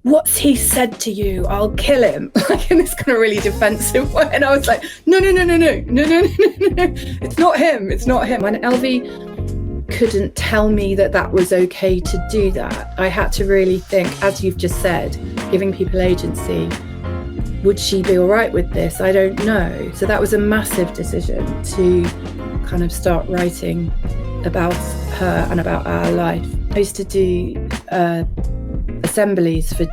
what's he said to you? I'll kill him. Like in this kind of really defensive way. And I was like, no. It's not him. When Elvi couldn't tell me that was okay to do that, I had to really think, as you've just said, giving people agency. Would she be all right with this? I don't know. So that was a massive decision to kind of start writing about her and about our life. I used to do assemblies for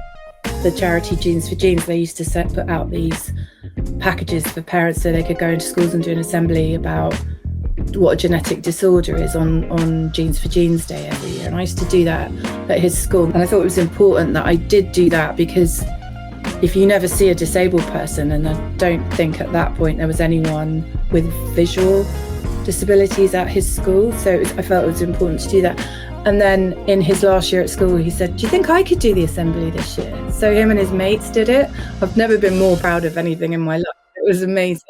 the charity Genes for Genes. They used to put out these packages for parents so they could go into schools and do an assembly about what a genetic disorder is on Genes for Genes Day every year. And I used to do that at his school. And I thought it was important that I did do that, because if you never see a disabled person, and I don't think at that point there was anyone with visual disabilities at his school, so I felt it was important to do that. And then in his last year at school, he said, do you think I could do the assembly this year? So him and his mates did it. I've never been more proud of anything in my life. It was amazing.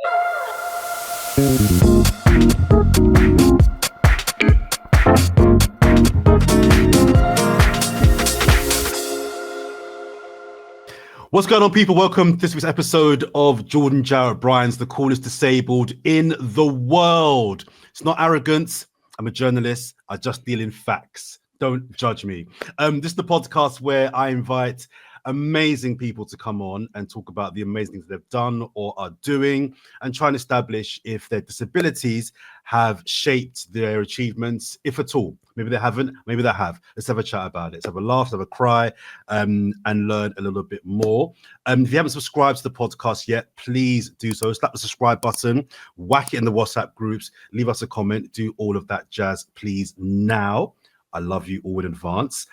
What's going on, people? Welcome to this week's episode of Jordan Jarrett-Bryan's The Coolest Disabled in the World. It's not arrogance. I'm a journalist. I just deal in facts. Don't judge me. This is the podcast where I invite amazing people to come on and talk about the amazing things they've done or are doing, and try and establish if their disabilities have shaped their achievements, if at all. Maybe they haven't, maybe they have. Let's have a chat about it. Let's have a laugh, let's have a cry, and learn a little bit more. If you haven't subscribed to the podcast yet, please do so. Slap the subscribe button, whack it in the WhatsApp groups, leave us a comment, do all of that jazz, please, now. I love you all in advance.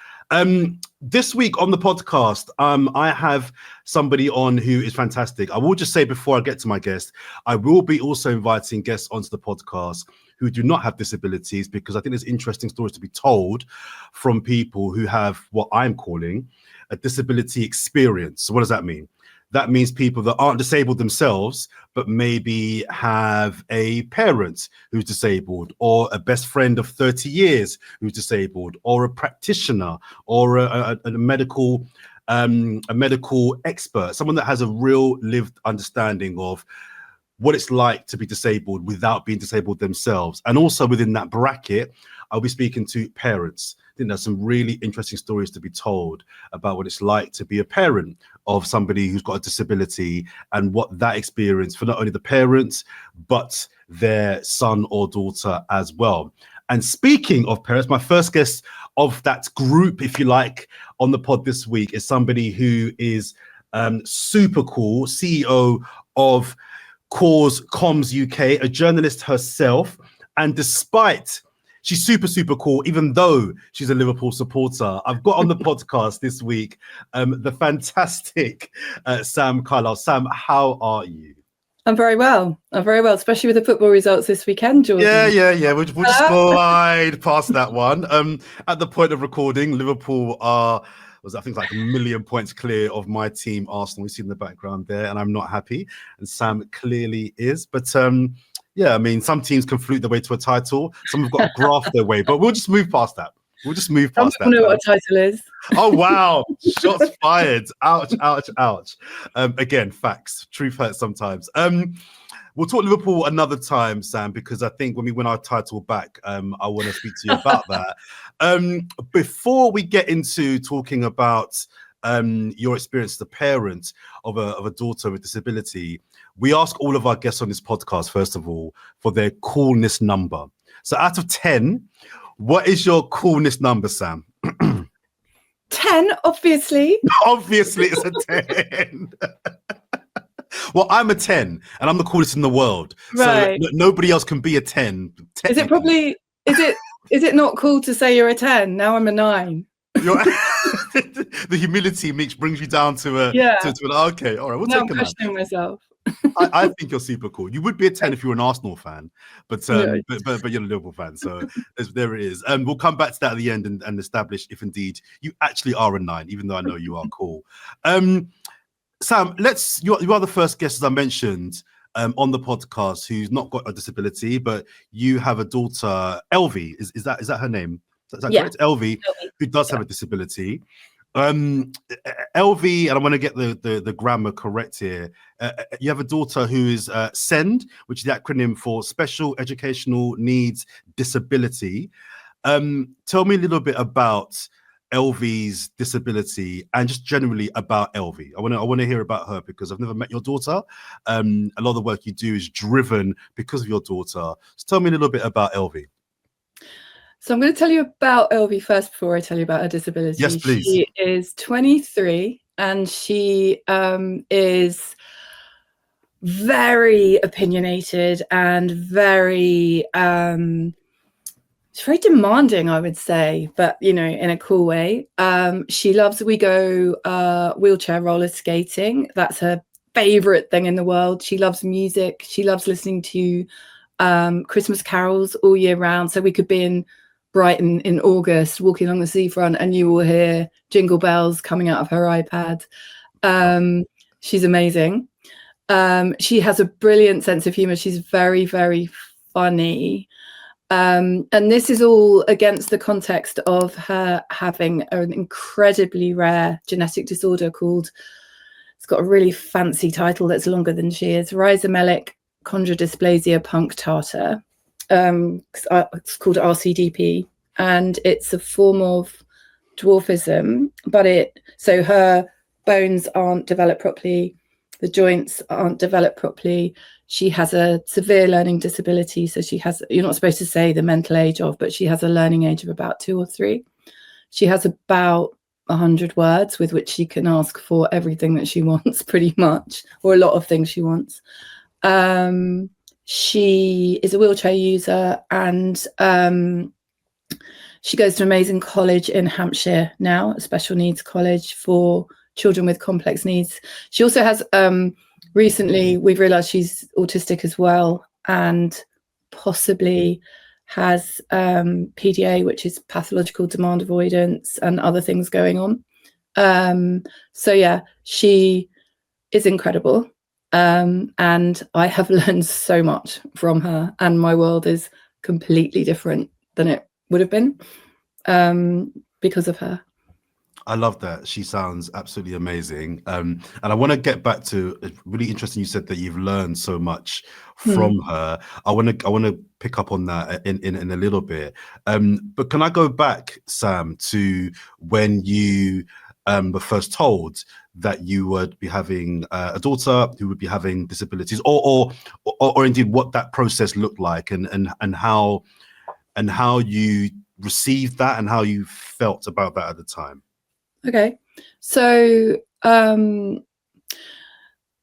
This week on the podcast, I have somebody on who is fantastic. I will just say before I get to my guest, I will be also inviting guests onto the podcast who do not have disabilities, because I think there's interesting stories to be told from people who have what I'm calling a disability experience. So what does that mean? That means people that aren't disabled themselves, but maybe have a parent who's disabled, or a best friend of 30 years who's disabled, or a practitioner, or a medical expert, someone that has a real lived understanding of what it's like to be disabled without being disabled themselves. And also within that bracket, I'll be speaking to parents. I think there's some really interesting stories to be told about what it's like to be a parent of somebody who's got a disability, and what that experience for not only the parents, but their son or daughter as well. And speaking of parents, my first guest of that group, if you like, on the pod this week is somebody who is super cool, CEO of Cause Comms UK, a journalist herself. And despite she's super cool, even though she's a Liverpool supporter, I've got on the podcast this week the fantastic Sam Carlisle. Sam, how are you? I'm very well, especially with the football results this weekend, Jordan. Yeah. We'll just slide past that one. At the point of recording, Liverpool I think like 1 million points clear of my team, Arsenal. We see in the background there, and I'm not happy, and Sam clearly is. But yeah, I mean, some teams can flute their way to a title, some have got to graft their way, but we'll just move past that. I don't know what a title is. Oh, wow. Shots fired. Ouch. Again, facts. Truth hurts sometimes. We'll talk Liverpool another time, Sam, because I think when we win our title back, I want to speak to you about that. Before we get into talking about your experience as a parent of a daughter with disability, we ask all of our guests on this podcast, first of all, for their coolness number. So out of 10, what is your coolness number, Sam? 10, obviously. Obviously, it's a 10. Well, I'm a 10, and I'm the coolest in the world. Right. So nobody else can be a 10. Is it not cool to say you're a 10? Now I'm a 9. The humility brings you down to an okay. All right, we'll take a 9. I'm questioning myself. I think you're super cool. You would be a 10 if you were an Arsenal fan, but you're a Liverpool fan, so there it is. And we'll come back to that at the end and establish if indeed you actually are a 9, even though I know you are cool. Sam, you are the first guest, as I mentioned, on the podcast who's not got a disability, but you have a daughter, Elvi. Is that her name? Is that correct? Elvi, who does have a disability. Elvi, and I want to get the grammar correct here. You have a daughter who is SEND, which is the acronym for Special Educational Needs Disability. Tell me a little bit about Elvi's disability and just generally about Elvi. I want to hear about her because I've never met your daughter. A lot of the work you do is driven because of your daughter. So tell me a little bit about Elvi. So I'm going to tell you about Elvi first before I tell you about her disability. Yes, please. She is 23 and she is very opinionated and very she's very demanding, I would say, but in a cool way. We go wheelchair roller skating. That's her favorite thing in the world. She loves music. She loves listening to Christmas carols all year round. So we could be in Brighton in August walking along the seafront and you will hear jingle bells coming out of her iPad. She's amazing. She has a brilliant sense of humor. She's very, very funny. And this is all against the context of her having an incredibly rare genetic disorder called, it's got a really fancy title that's longer than she is, Rhizomelic Chondrodysplasia Punctata. It's called RCDP, and it's a form of dwarfism, so her bones aren't developed properly, the joints aren't developed properly. She has a severe learning disability. So you're not supposed to say the mental age of, but she has a learning age of about 2 or 3. She has about 100 words with which she can ask for everything that she wants, pretty much, or a lot of things she wants. She is a wheelchair user and she goes to an amazing college in Hampshire now, a special needs college for children with complex needs. She also has, recently we've realised she's autistic as well and possibly has PDA, which is pathological demand avoidance, and other things going on. So yeah, she is incredible. And I have learned so much from her, and my world is completely different than it would have been because of her. I love that. She sounds absolutely amazing. And I want to get back to, really interesting, you said that you've learned so much from her. I want to pick up on that in a little bit. But can I go back, Sam, to when you were first told that you would be having a daughter who would be having disabilities, or indeed what that process looked like, and how you received that and how you felt about that at the time? Okay, so when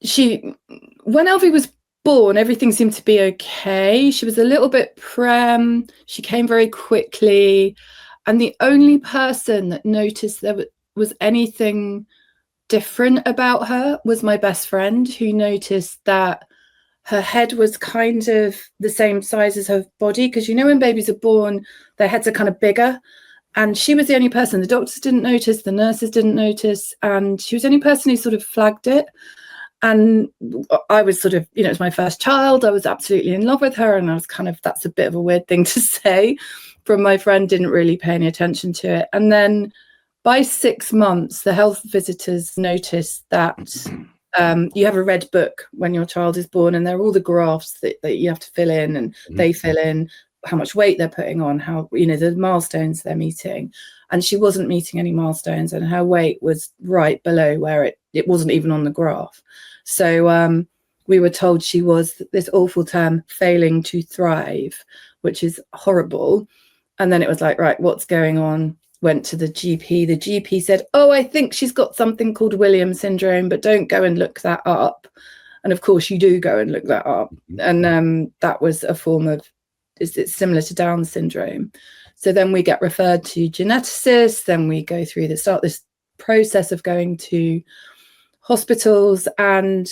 Elvi was born, everything seemed to be okay. She was a little bit prem. She came very quickly, and the only person that noticed there was anything different about her was my best friend, who noticed that her head was kind of the same size as her body, because when babies are born, their heads are kind of bigger. And she was the only person. The doctors didn't notice, the nurses didn't notice, and she was the only person who sort of flagged it. And I was sort of, it was my first child. I was absolutely in love with her, and I was kind of, that's a bit of a weird thing to say from my friend, didn't really pay any attention to it. And then by 6 months, the health visitors noticed that you have a red book when your child is born, and there are all the graphs that you have to fill in, and they fill in how much weight they're putting on, how, the milestones they're meeting. And she wasn't meeting any milestones, and her weight was right below where it wasn't even on the graph. So we were told she was, this awful term, failing to thrive, which is horrible. And then it was like, right, what's going on? Went to the GP. The GP said, oh, I think she's got something called Williams syndrome, but don't go and look that up. And of course you do go and look that up. And that was a form of, it's similar to Down syndrome. So then we get referred to geneticists, then we go through this process of going to hospitals. And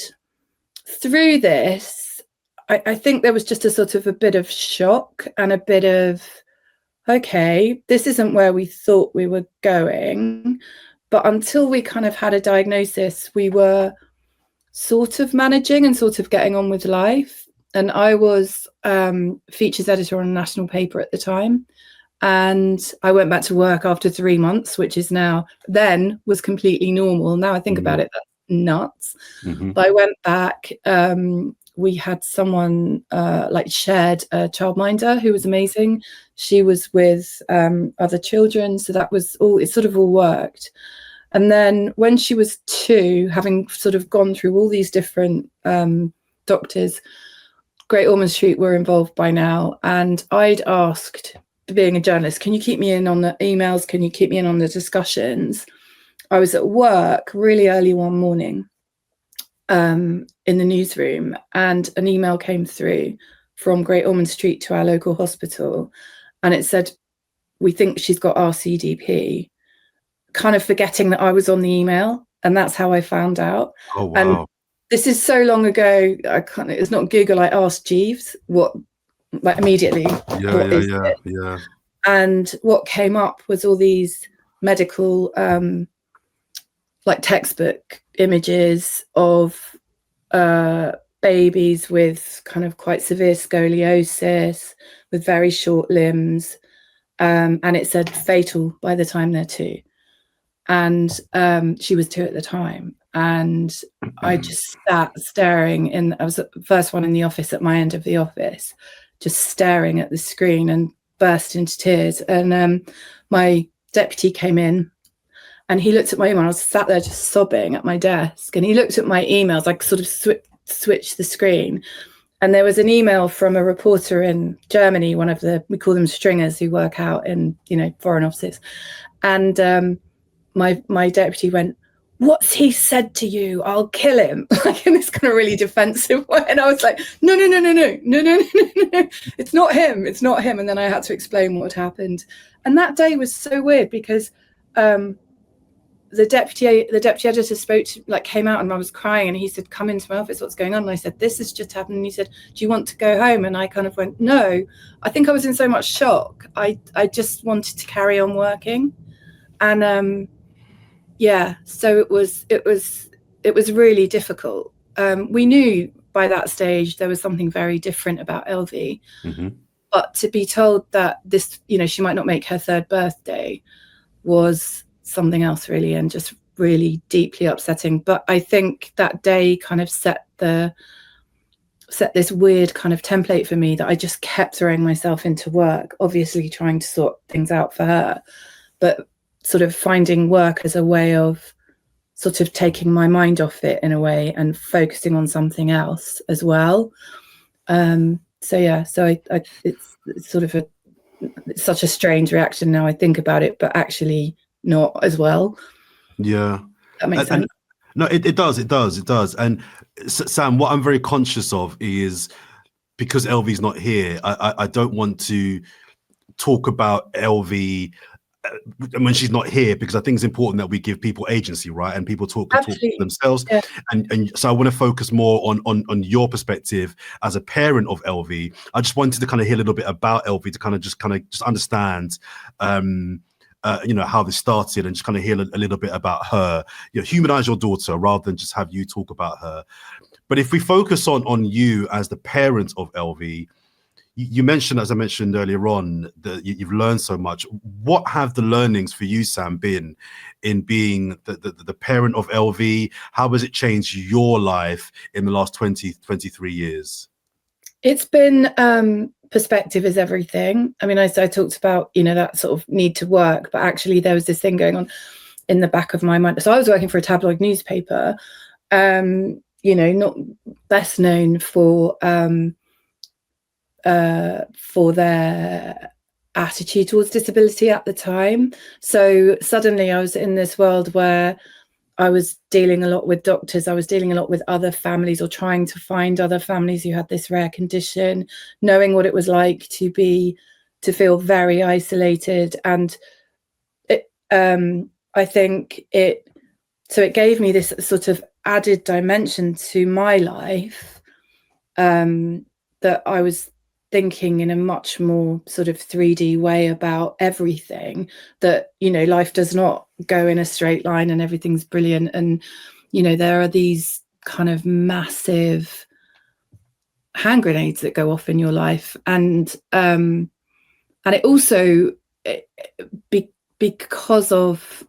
through this, I think there was just a sort of a bit of shock and a bit of, okay, this isn't where we thought we were going. But until we kind of had a diagnosis, we were sort of managing and sort of getting on with life. And I was features editor on a national paper at the time. And I went back to work after 3 months, which is then was completely normal. Now I think about it, that's nuts. But I went back. We had someone shared a childminder who was amazing. She was with other children. So that was all, it sort of all worked. And then when she was 2, having sort of gone through all these different doctors, Great Ormond Street were involved by now. And I'd asked, being a journalist, can you keep me in on the emails? Can you keep me in on the discussions? I was at work really early one morning in the newsroom, and an email came through from Great Ormond Street to our local hospital. And it said, we think she's got RCDP, kind of forgetting that I was on the email. And that's how I found out. Oh, wow. And this is so long ago. It's not Google. I asked Jeeves immediately. Yeah. And what came up was all these medical, textbook images of babies with kind of quite severe scoliosis, with very short limbs. And it said fatal by the time they're 2. And she was 2 at the time. And I just sat staring I was the first one in the office at my end of the office, just staring at the screen and burst into tears. And my deputy came in and he looked at my email. I was sat there just sobbing at my desk, and he looked at my emails. I sort of switched the screen, and there was an email from a reporter in Germany, one of we call them stringers, who work out in, foreign offices. And my deputy went, "What's he said to you? I'll kill him," in this kind of really defensive way. And I was like, no, it's not him. And then I had to explain what happened. And that day was so weird because the deputy editor came out, and I was crying, and he said, "Come into my office, what's going on?" And I said, "This has just happened." And he said, "Do you want to go home?" And I kind of went, no. I think I was in so much shock. I just wanted to carry on working. And so it was really difficult. We knew by that stage there was something very different about Elvi, but to be told that this, she might not make her 3rd birthday was something else, really, and just really deeply upsetting. But I think that day kind of set this weird kind of template for me, that I just kept throwing myself into work, obviously trying to sort things out for her, but sort of finding work as a way of sort of taking my mind off it in a way and focusing on something else as well. It's sort of it's such a strange reaction now I think about it, but actually not as well. Yeah. That makes sense. No, it does. And Sam, what I'm very conscious of is, because Elvi's not here, I don't want to talk about Elvi when she's not here, because I think it's important that we give people agency, right? And people talk for themselves. Yeah. And so I want to focus more on your perspective as a parent of Elvi. I just wanted to kind of hear a little bit about Elvi, to kind of just understand how this started, and just kind of hear a little bit about her. Humanize your daughter rather than just have you talk about her. But if we focus on you as the parent of Elvi, you mentioned, as I mentioned earlier on, that you've learned so much. What have the learnings for you, Sam, been in being the parent of Elvi? How has it changed your life in the last 23 years? It's been perspective is everything. I mean, I talked about, that sort of need to work, but actually there was this thing going on in the back of my mind. So I was working for a tabloid newspaper, not best known for their attitude towards disability at the time. So suddenly I was in this world where I was dealing a lot with doctors. I was dealing a lot with other families, or trying to find other families who had this rare condition, knowing what it was like to feel very isolated. And I think it gave me this sort of added dimension to my life, that I was thinking in a much more sort of 3D way about everything, that life does not go in a straight line and everything's brilliant, and there are these kind of massive hand grenades that go off in your life, and it also because of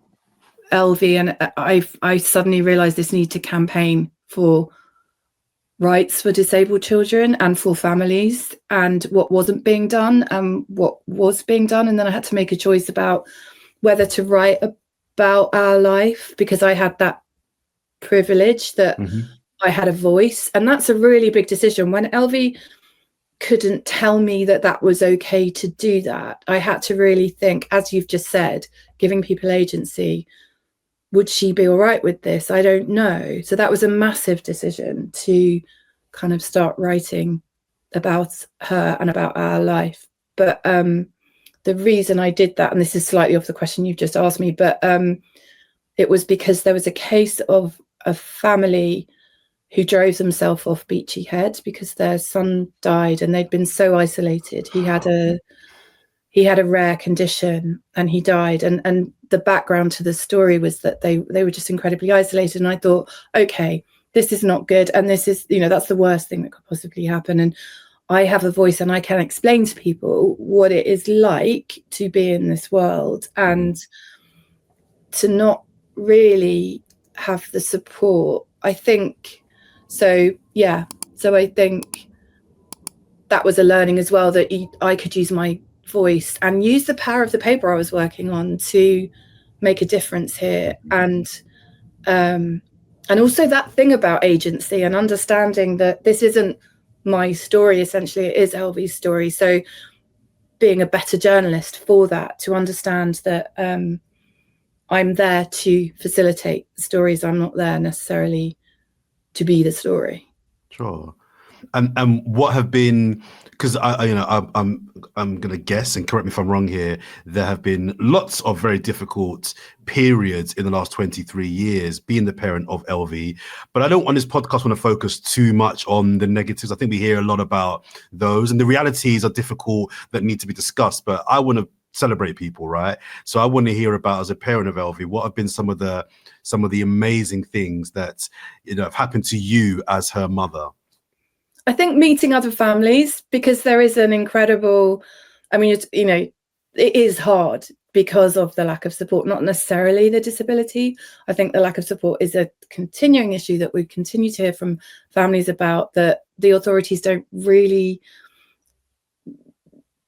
Elvi, and I suddenly realized this need to campaign for rights for disabled children and for families, and what wasn't being done and what was being done. And then I had to make a choice about whether to write about our life, because I had that privilege that I had a voice. And that's a really big decision. When Elvi couldn't tell me that that was okay to do that, I had to really think, as you've just said, giving people agency, would she be all right with this? I don't know. So that was a massive decision to kind of start writing about her and about our life. But the reason I did that, and this is slightly off the question you've just asked me, but it was because there was a case of a family who drove themselves off Beachy Head because their son died and they'd been so isolated. He had a rare condition and he died. And the background to the story was that they were just incredibly isolated. And I thought, okay, this is not good. And this is, that's the worst thing that could possibly happen. And I have a voice and I can explain to people what it is like to be in this world and to not really have the support, I think. So, yeah. So I think that was a learning as well, that I could use my voice and use the power of the paper I was working on to make a difference here. And also that thing about agency and understanding that this isn't my story, essentially, it is Elvi's story. So being a better journalist for that, to understand that I'm there to facilitate the stories. I'm not there necessarily to be the story. Sure. And what have been, because I'm going to guess, and correct me if I'm wrong here, there have been lots of very difficult periods in the last 23 years being the parent of Elvi. But I don't on this podcast want to focus too much on the negatives. I think we hear a lot about those, and the realities are difficult that need to be discussed. But I want to celebrate people, right? So I want to hear about, as a parent of Elvi, what have been some of the amazing things that have happened to you as her mother. I think meeting other families, because there is an incredible, it is hard because of the lack of support, not necessarily the disability. I think the lack of support is a continuing issue that we continue to hear from families about, that the authorities don't really,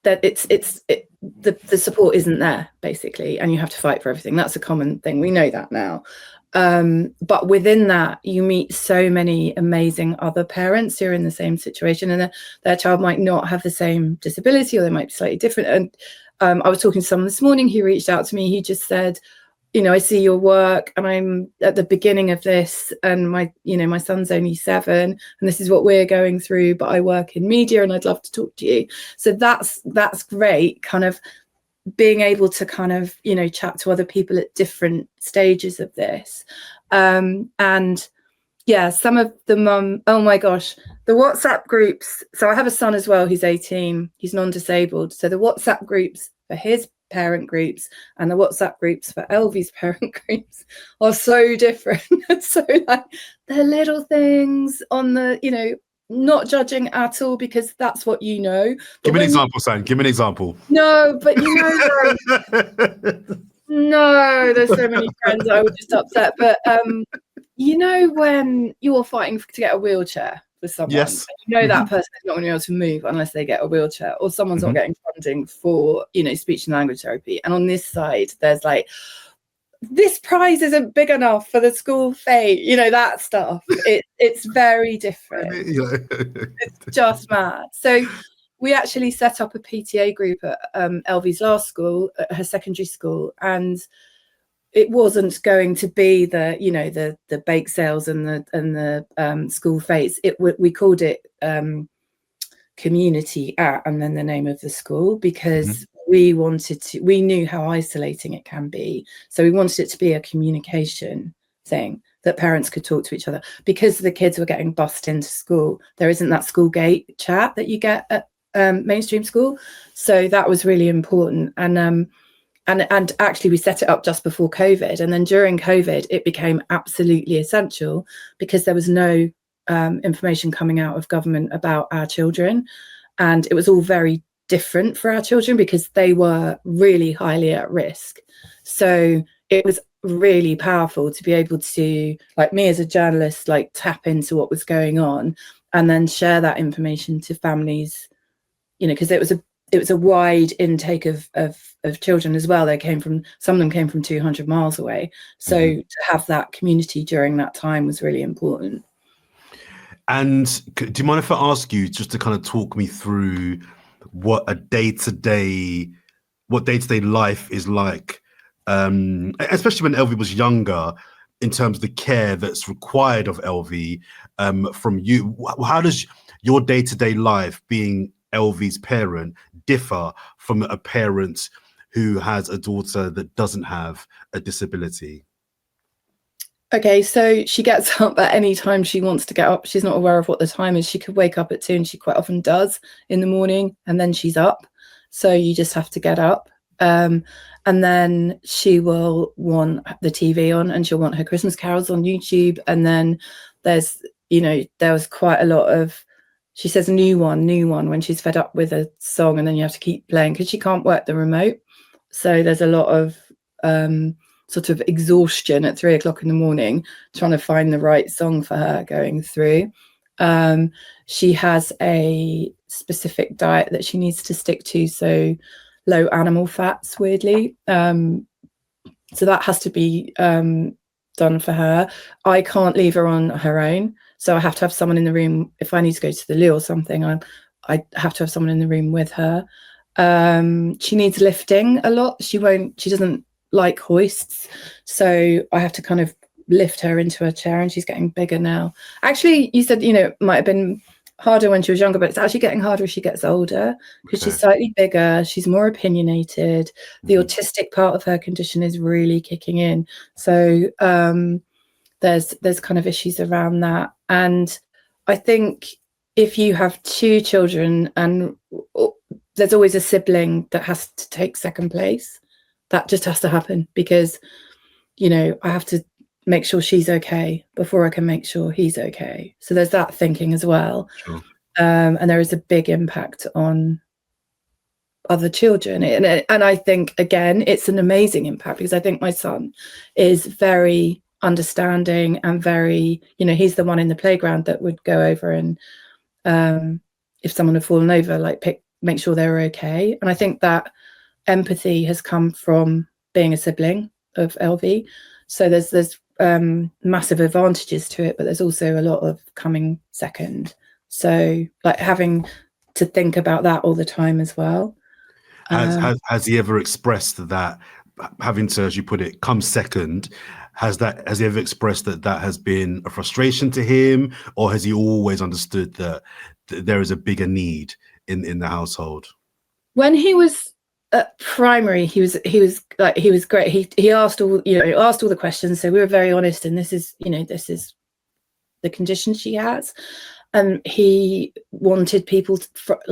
that the support isn't there, basically, and you have to fight for everything. That's a common thing. We know that now. But within that, you meet so many amazing other parents who are in the same situation, and their child might not have the same disability, or they might be slightly different. And I was talking to someone this morning who reached out to me. He just said, I see your work and I'm at the beginning of this, and my son's only 7 and this is what we're going through, but I work in media and I'd love to talk to you. So that's great, kind of being able to kind of, chat to other people at different stages of this. And yeah, some of the oh my gosh, the WhatsApp groups. So I have a son as well, who's 18, he's non-disabled. So the WhatsApp groups for his parent groups and the WhatsApp groups for Elvi's parent groups are so different. So like they're little things on the, not judging at all, because that's what you know. Give me an example, Sam. Give me an example. No, but no, there's so many friends I would just upset. But when you're fighting to get a wheelchair for someone, yes, that person is not going to be able to move unless they get a wheelchair, or someone's not getting funding for speech and language therapy. And on this side, there's like, this prize isn't big enough for the school fete, that stuff. It's very different. It's just mad. So we actually set up a PTA group at Elvi's last school, at her secondary school, and it wasn't going to be the bake sales and the school fetes. We called it community at, and then the name of the school, because we knew how isolating it can be. So we wanted it to be a communication thing, that parents could talk to each other, because the kids were getting bussed into school. There isn't that school gate chat that you get at mainstream school. So that was really important. And actually we set it up just before COVID. And then during COVID, it became absolutely essential, because there was no information coming out of government about our children. And it was all very different for our children because they were really highly at risk. So it was really powerful to be able to, like me as a journalist, like tap into what was going on and then share that information to families, because it was a wide intake of children as well. Some of them came from 200 miles away. So to have that community during that time was really important. And do you mind if I ask you just to kind of talk me through what day-to-day life is like, especially when Elvi was younger, in terms of the care that's required of Elvi from you? How does your day-to-day life being Elvi's parent differ from a parent who has a daughter that doesn't have a disability? Okay, so she gets up at any time she wants to get up. She's not aware of what the time is. She could wake up at 2, and she quite often does in the morning, and then she's up. So you just have to get up. And then she will want the TV on, and she'll want her Christmas carols on YouTube. And then there was quite a lot of, she says new one when she's fed up with a song, and then you have to keep playing because she can't work the remote. So there's a lot of sort of exhaustion at 3 o'clock in the morning trying to find the right song for her going through. She has a specific diet that she needs to stick to, so low animal fats, weirdly. So that has to be done for her. I can't leave her on her own, so I have to have someone in the room. If I need to go to the loo or something, I have to have someone in the room with her. She needs lifting a lot. She doesn't like hoists, so I have to kind of lift her into a chair, and she's getting bigger now. Actually, you said it might have been harder when she was younger, but it's actually getting harder as she gets older because she's slightly bigger, she's more opinionated. The autistic part of her condition is really kicking in, so there's kind of issues around that. And I think if you have 2 children and there's always a sibling that has to take second place, that just has to happen because, I have to make sure she's okay before I can make sure he's okay. So there's that thinking as well. Sure. And there is a big impact on other children. And I think, again, it's an amazing impact because I think my son is very understanding and very, he's the one in the playground that would go over and if someone had fallen over, like make sure they were okay. And I think that empathy has come from being a sibling of Elvi. So there's massive advantages to it, but there's also a lot of coming second. So like having to think about that all the time as well. Has he ever expressed that having to, as you put it, come second? Has he ever expressed that has been a frustration to him, or has he always understood that there is a bigger need in the household? When he was at primary, he was great. He asked all the questions, so we were very honest, and this is the condition she has. He wanted people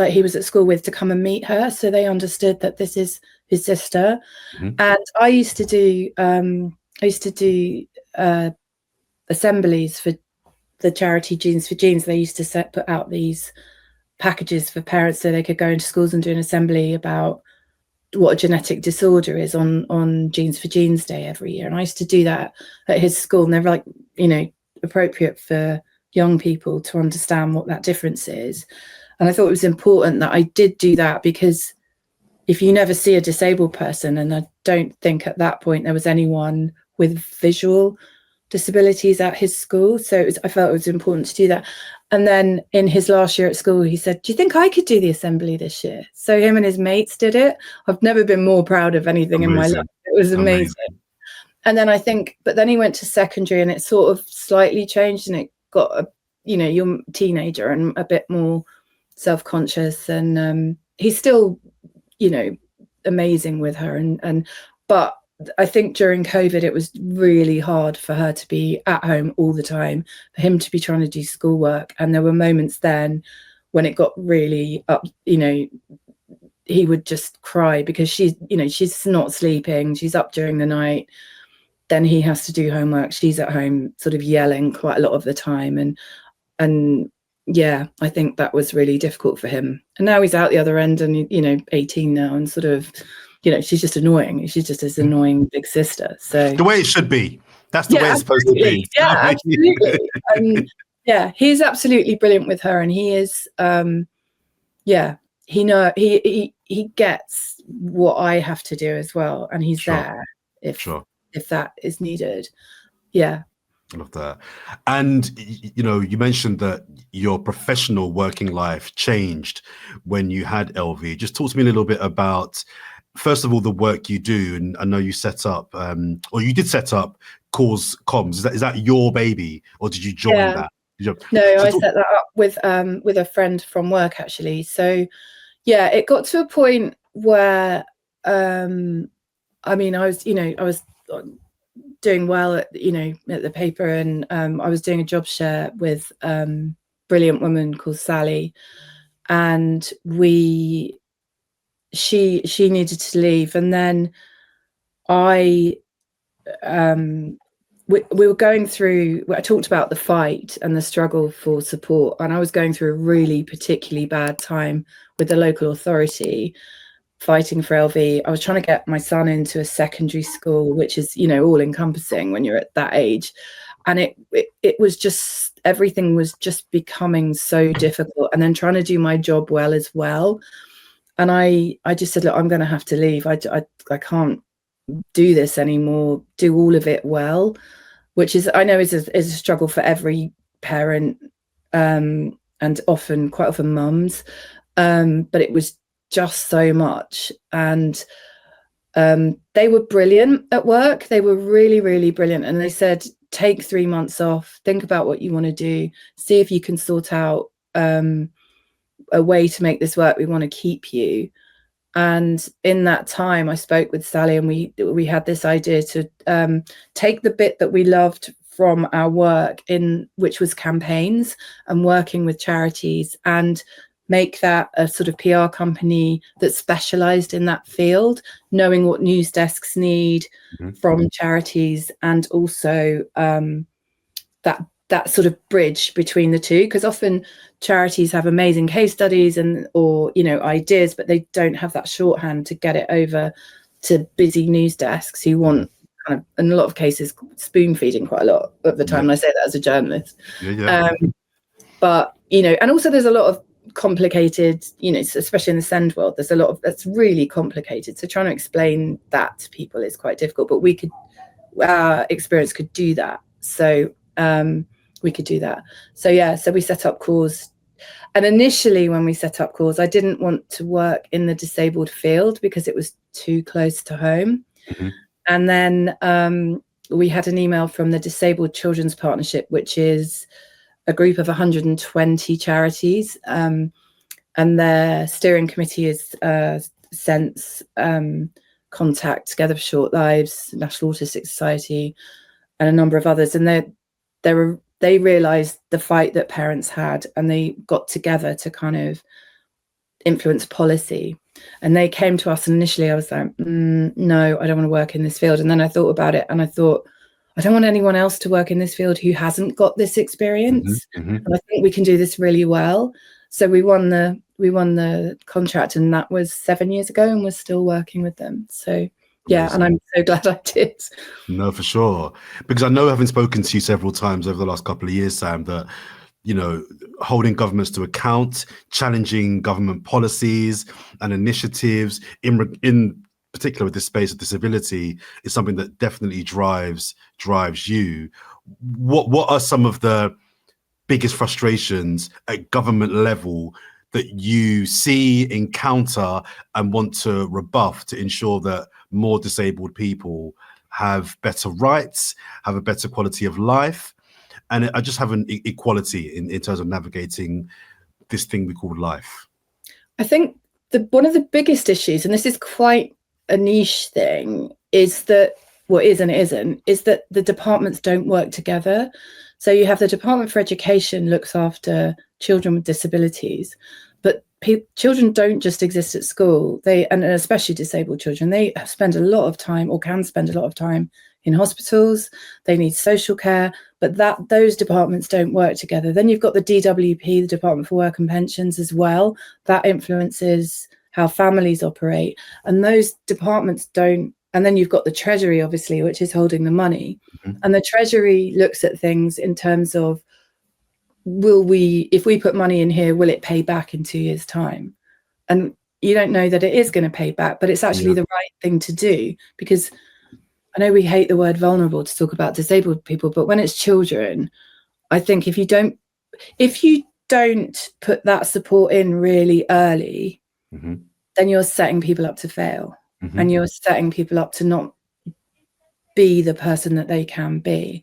he was at school with to come and meet her, so they understood that this is his sister. And I used to do assemblies for the charity Genes for Genes. They used to put out these packages for parents so they could go into schools and do an assembly about what a genetic disorder is on Genes for Genes Day every year. And I used to do that at his school, and they're appropriate for young people to understand what that difference is. And I thought it was important that I did do that, because if you never see a disabled person, and I don't think at that point there was anyone with visual disabilities at his school, so I felt it was important to do that. And then in his last year at school, he said, "Do you think I could do the assembly this year?" So him and his mates did it. I've never been more proud of anything in my life. It was amazing. And then but then he went to secondary, and it sort of slightly changed, and it got you're a teenager and a bit more self-conscious, and he's still amazing with her, but I think during COVID it was really hard for her to be at home all the time, for him to be trying to do schoolwork. And there were moments then when it got really up, he would just cry because she's not sleeping, she's up during the night, then he has to do homework, she's at home sort of yelling quite a lot of the time, and yeah, I think that was really difficult for him. And now he's out the other end and, 18 now and sort of, she's just annoying. She's just this annoying big sister. So the way it should be. That's the way it's supposed to be. Yeah, absolutely. And yeah, he's absolutely brilliant with her. And he is, he gets what I have to do as well. And he's there if that is needed. Yeah. I love that. And, you mentioned that your professional working life changed when you had Elvi. Just talk to me a little bit about, first of all, the work you do. And I know you set up, or you did set up Cause Comms. Is that your baby, or did you join that? No, I set that up with a friend from work, actually. So, yeah, it got to a point where, I was doing well at the paper, and I was doing a job share with brilliant woman called Sally, and she needed to leave, and then we were going through, I talked about the fight and the struggle for support, and I was going through a really particularly bad time with the local authority fighting for Elvi. I was trying to get my son into a secondary school, which is, all encompassing when you're at that age. And it was just, everything was just becoming so difficult, and then trying to do my job well as well. And I just said, look, I'm going to have to leave. I can't do this anymore, do all of it well, which is, I know is a struggle for every parent, and quite often mums. But it was just so much. And they were brilliant at work. They were really, really brilliant. And they said, take 3 months off, think about what you want to do, see if you can sort out a way to make this work. We want to keep you. And in that time, I spoke with Sally, and we had this idea to take the bit that we loved from our work, which was campaigns and working with charities, and make that a sort of PR company that specialised in that field, knowing what news desks need from charities, and also that sort of bridge between the two, because often charities have amazing case studies or ideas, but they don't have that shorthand to get it over to busy news desks who want kind of, in a lot of cases, spoon feeding quite a lot of the time. And I say that as a journalist. But and also there's a lot of complicated, especially in the send world, there's a lot of that's really complicated, so trying to explain that to people is quite difficult, but our experience could do that. So we could do that. So we set up Cause. And initially when we set up Cause, I didn't want to work in the disabled field because it was too close to home. And then we had an email from the Disabled Children's Partnership, which is a group of 120 charities, and their steering committee is Sense, Contact, Together for Short Lives, National Autistic Society, and a number of others. And they realised the fight that parents had, and they got together to kind of influence policy. And they came to us, and initially I was like, no, I don't want to work in this field. And then I thought about it, and I thought, I don't want anyone else to work in this field who hasn't got this experience. And I think we can do this really well. So we won the contract, and that was 7 years ago, and we're still working with them. So yeah, and I'm so glad I did. No, for sure. Because I know, having spoken to you several times over the last couple of years, Sam, that holding governments to account, challenging government policies and initiatives in particular with this space of disability is something that definitely drives you. What are some of the biggest frustrations at government level that you see, encounter, and want to rebuff to ensure that more disabled people have better rights, have a better quality of life, and I just have an equality in terms of navigating this thing we call life? I think one of the biggest issues, and this is quite a niche thing, is that is that the departments don't work together. So you have the Department for Education looks after children with disabilities, but children don't just exist at school. And especially disabled children, they spend a lot of time, or can spend a lot of time, in hospitals. They need social care. but those departments don't work together. Then you've got the DWP, the Department for Work and Pensions as well. That influences how families operate, and those departments don't. And then you've got the Treasury, obviously, which is holding the money. Mm-hmm. And the Treasury looks at things in terms of, if we put money in here, will it pay back in 2 years' time? And you don't know that it is going to pay back, but it's actually the right thing to do, because I know we hate the word vulnerable to talk about disabled people, but when it's children, I think if you don't put that support in really early, mm-hmm. then you're setting people up to fail, mm-hmm. and you're setting people up to not be the person that they can be.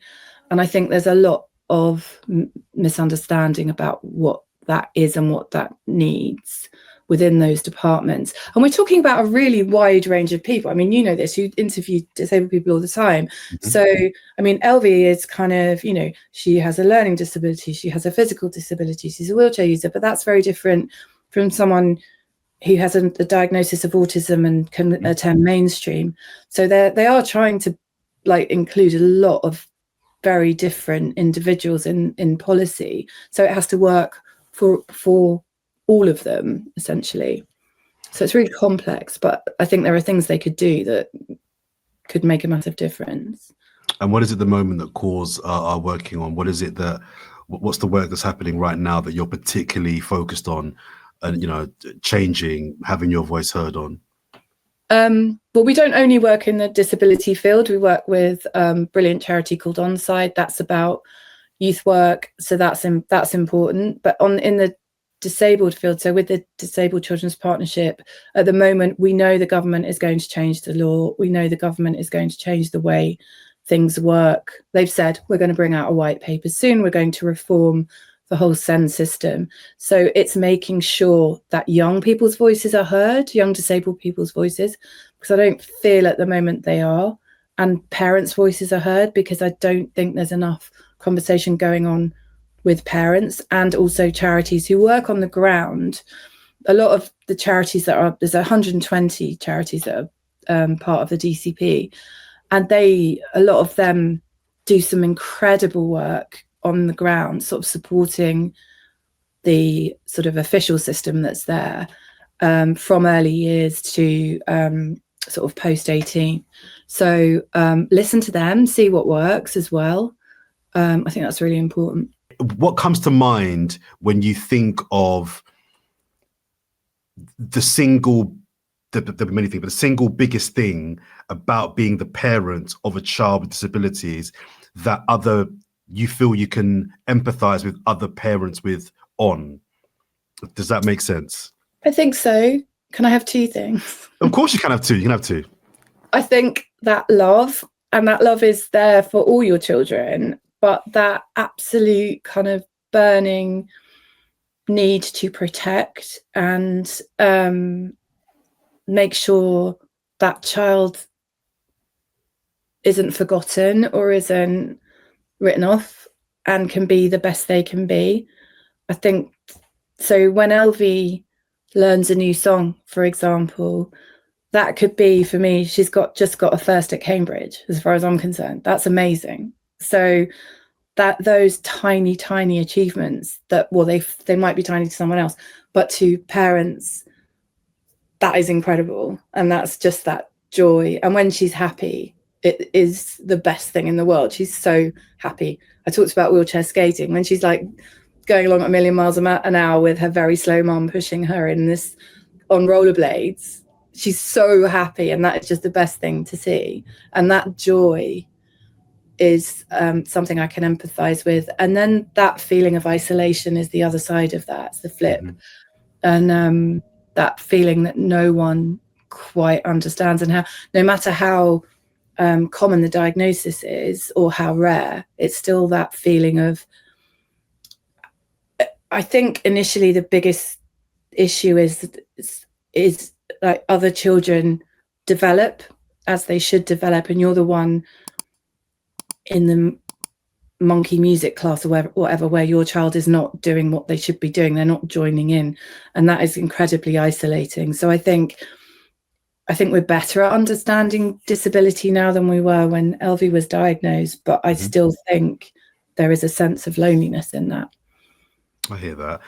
And I think there's a lot of misunderstanding about what that is and what that needs within those departments. And we're talking about a really wide range of people. I mean, you know this, you interview disabled people all the time. Mm-hmm. So, I mean, Elvi is kind of, you know, she has a learning disability, she has a physical disability, she's a wheelchair user, but that's very different from someone who has a diagnosis of autism and can attend mainstream. So they are trying to like include a lot of very different individuals in policy. So it has to work for all of them, essentially. So it's really complex, but I think there are things they could do that could make a massive difference. And what is it at the moment that CAUSE are working on? What's the work that's happening right now that you're particularly focused on and, you know, changing, having your voice heard on? Well, we don't only work in the disability field. We work with a brilliant charity called Onside. That's about youth work. So that's important. But in the disabled field, so with the Disabled Children's Partnership, at the moment, we know the government is going to change the law. We know the government is going to change the way things work. They've said, we're going to bring out a white paper soon. We're going to reform the whole SEND system. So it's making sure that young people's voices are heard, young disabled people's voices, because I don't feel at the moment they are, and parents' voices are heard, because I don't think there's enough conversation going on with parents, and also charities who work on the ground. A lot of the charities there's 120 charities that are part of the DCP, and a lot of them do some incredible work on the ground, sort of supporting the sort of official system that's there, from early years to sort of post 18. So listen to them, see what works as well. I think that's really important. What comes to mind when you think of the many things, but the single biggest thing about being the parent of a child with disabilities that you feel you can empathize with other parents with on? Does that make sense? I think so. Can I have two things? Of course you can have two. You can have two. I think that love is there for all your children, but that absolute kind of burning need to protect and make sure that child isn't forgotten or isn't written off and can be the best they can be. I think so. When Elvi learns a new song, for example, that could be, for me, she's just got a first at Cambridge, as far as I'm concerned. That's amazing. So that those tiny achievements that, well, they might be tiny to someone else, but to parents, that is incredible. And that's just that joy. And when she's happy, it is the best thing in the world. She's so happy. I talked about wheelchair skating, when she's like going along at a million miles an hour with her very slow mum pushing her on rollerblades. She's so happy, and that is just the best thing to see. And that joy is something I can empathize with. And then that feeling of isolation is the other side of that. It's the flip. Mm-hmm. And that feeling that no one quite understands, and how, no matter how common the diagnosis is or how rare, it's still that feeling of, I think initially the biggest issue is like other children develop as they should develop, and you're the one in the monkey music class or whatever where your child is not doing what they should be doing, they're not joining in, and that is incredibly isolating. So I think we're better at understanding disability now than we were when Elvi was diagnosed, but I still think there is a sense of loneliness in that. I hear that.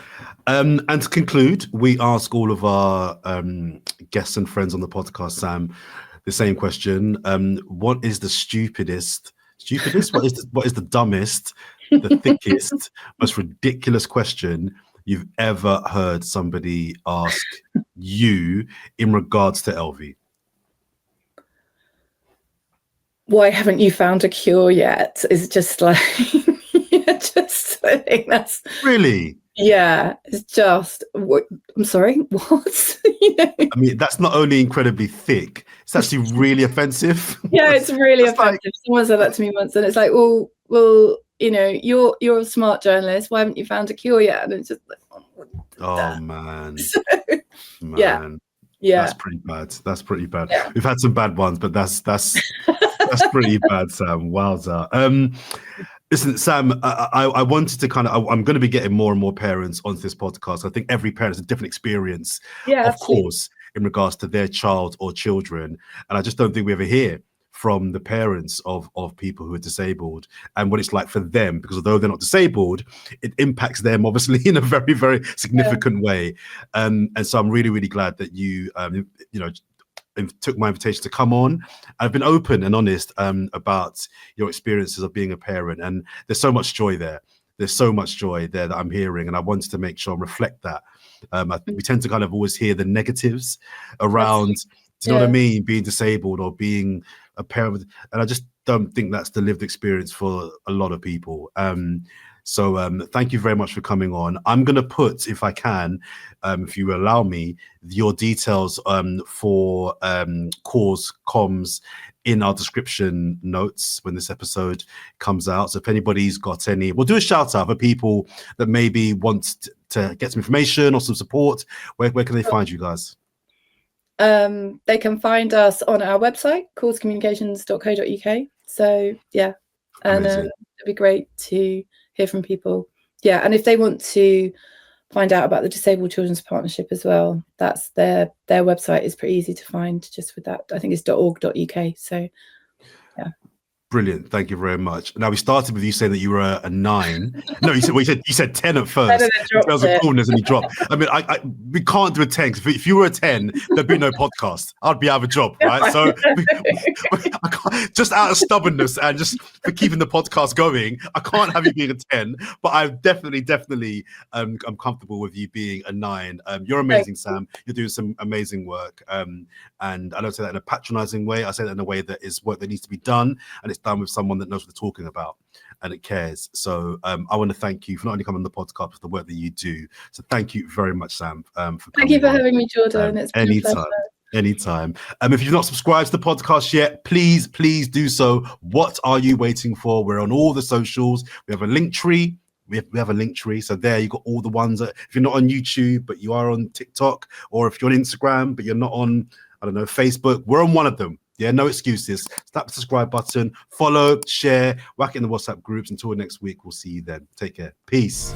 And to conclude, we ask all of our guests and friends on the podcast, Sam, the same question. What is the stupidest? What is the dumbest, the thickest, most ridiculous question you've ever heard somebody ask you in regards to Elvi? Why haven't you found a cure yet? Is just like, I think that's really, it's just, I'm sorry, what? I mean, that's not only incredibly thick, it's actually really offensive. Yeah, it's really offensive. Like, someone said that to me once, and it's like, well, you're a smart journalist. Why haven't you found a cure yet? And it's just like, oh man, so, man. Yeah, that's pretty bad. Yeah. We've had some bad ones, but that's pretty bad, Sam. Wowza. Listen, Sam, I wanted to I'm going to be getting more and more parents onto this podcast. I think every parent has a different experience, of course, in regards to their child or children. And I just don't think we ever hear from the parents of people who are disabled and what it's like for them, because although they're not disabled, it impacts them obviously in a very, very significant way. And so I'm really, really glad that you took my invitation to come on. I've been open and honest about your experiences of being a parent, and there's so much joy there. There's so much joy there that I'm hearing, and I wanted to make sure and reflect that. We tend to kind of always hear the negatives around, do you know what I mean, being disabled or being a parent, and I just don't think that's the lived experience for a lot of people. So thank you very much for coming on. I'm going to put, if I can, if you allow me, your details for Cause Comms in our description notes when this episode comes out. So if anybody's got any, we'll do a shout out for people that maybe want to get some information or some support. Where can they find you guys? They can find us on our website, causecommunications.co.uk. So yeah, and it'd be great to hear from people. Yeah, and if they want to find out about the Disabled Children's Partnership as well, that's their website is pretty easy to find just with that. I think it's .org.uk. So yeah. Brilliant. Thank you very much. Now, we started with you saying that you were a 9. No, you said 10 at first. In terms of coolness, and you dropped. I mean, we can't do a 10. If you were a 10, there'd be no podcast. I'd be out of a job, right? So I can't, just out of stubbornness and just for keeping the podcast going, I can't have you being a 10. But I'm definitely, I'm comfortable with you being a 9. You're amazing, Sam. You're doing some amazing work. And I don't say that in a patronizing way. I say that in a way that is work that needs to be done, and it's done with someone that knows what they're talking about and it cares. So I want to thank you for not only coming on the podcast, but the work that you do. So thank you very much, Sam. Thank you for having me, Jordan. It's been anytime. If you've not subscribed to the podcast yet, please do so. What are you waiting for? We're on all the socials. We have a link tree. We have a link tree. So there you got all the ones that, if you're not on YouTube, but you are on TikTok, or if you're on Instagram, but you're not on, I don't know, Facebook, we're on one of them. Yeah, no excuses. Slap the subscribe button, follow, share, whack it in the WhatsApp groups. Until next week, we'll see you then. Take care. Peace.